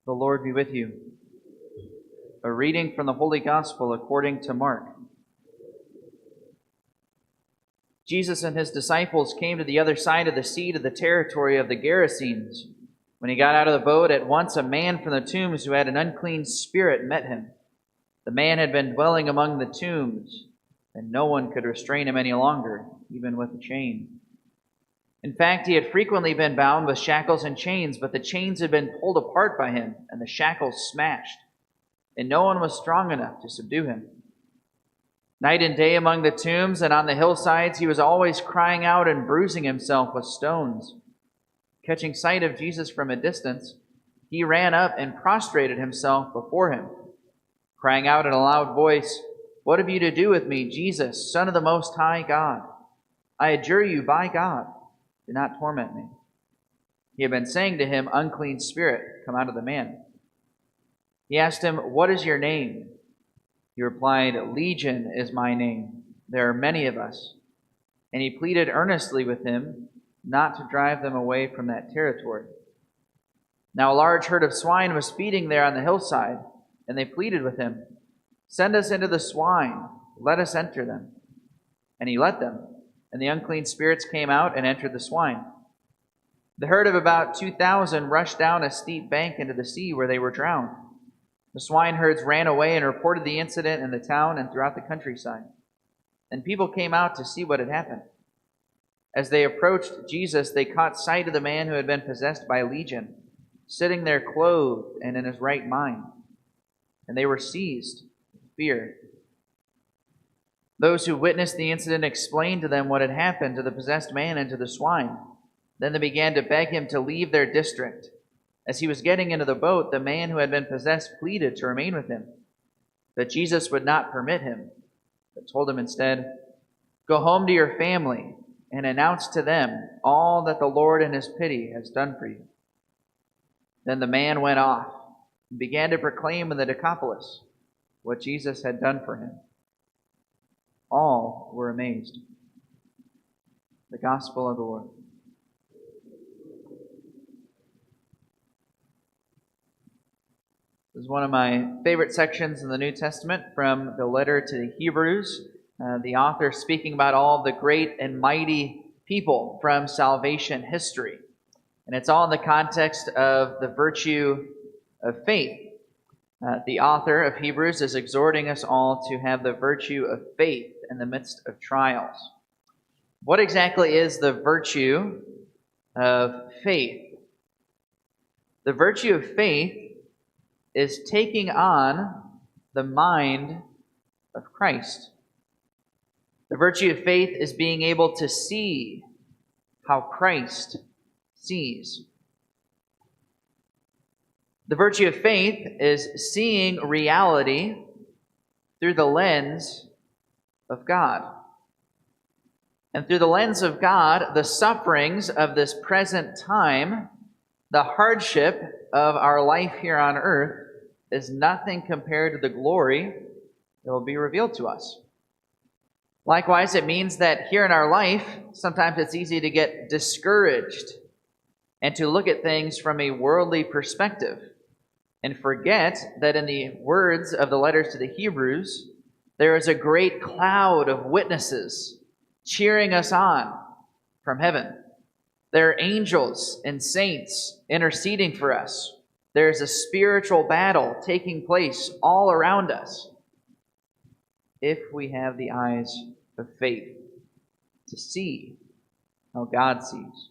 The Lord be with you. A reading from the Holy Gospel according to Mark. Jesus and his disciples came to the other side of the sea to the territory of the Gerasenes. When he got out of the boat, at once a man from the tombs who had an unclean spirit met him. The man had been dwelling among the tombs, and no one could restrain him any longer, even with a chain. In fact, he had frequently been bound with shackles and chains, but the chains had been pulled apart by him, and the shackles smashed, and no one was strong enough to subdue him. Night and day among the tombs and on the hillsides, he was always crying out and bruising himself with stones. Catching sight of Jesus from a distance, he ran up and prostrated himself before him, crying out in a loud voice, "What have you to do with me, Jesus, Son of the Most High God? I adjure you by God, do not torment me." He had been saying to him, "Unclean spirit, come out of the man." He asked him, "What is your name?" He replied, "Legion is my name. There are many of us." And he pleaded earnestly with him not to drive them away from that territory. Now a large herd of swine was feeding there on the hillside, and they pleaded with him, "Send us into the swine, let us enter them." And he let them, and the unclean spirits came out and entered the swine. The herd of about 2,000 rushed down a steep bank into the sea where they were drowned. The swineherds ran away and reported the incident in the town and throughout the countryside. And people came out to see what had happened. As they approached Jesus, they caught sight of the man who had been possessed by a legion, sitting there clothed and in his right mind. And they were seized with fear. Those who witnessed the incident explained to them what had happened to the possessed man and to the swine. Then they began to beg him to leave their district. As he was getting into the boat, the man who had been possessed pleaded to remain with him. But Jesus would not permit him, but told him instead, "Go home to your family and announce to them all that the Lord in his pity has done for you." Then the man went off and began to proclaim in the Decapolis what Jesus had done for him. All were amazed. The Gospel of the Lord. This is one of my favorite sections in the New Testament from the letter to the Hebrews. The author speaking about all the great and mighty people from salvation history. And it's all in the context of the virtue of faith. The author of Hebrews is exhorting us all to have the virtue of faith in the midst of trials. What exactly is the virtue of faith? The virtue of faith is taking on the mind of Christ. The virtue of faith is being able to see how Christ sees. The virtue of faith is seeing reality through the lens of God. And through the lens of God, the sufferings of this present time, the hardship of our life here on earth, is nothing compared to the glory that will be revealed to us. Likewise, it means that here in our life, sometimes it's easy to get discouraged and to look at things from a worldly perspective and forget that in the words of the letters to the Hebrews, there is a great cloud of witnesses cheering us on from heaven. There are angels and saints interceding for us. There is a spiritual battle taking place all around us if we have the eyes of faith to see how God sees.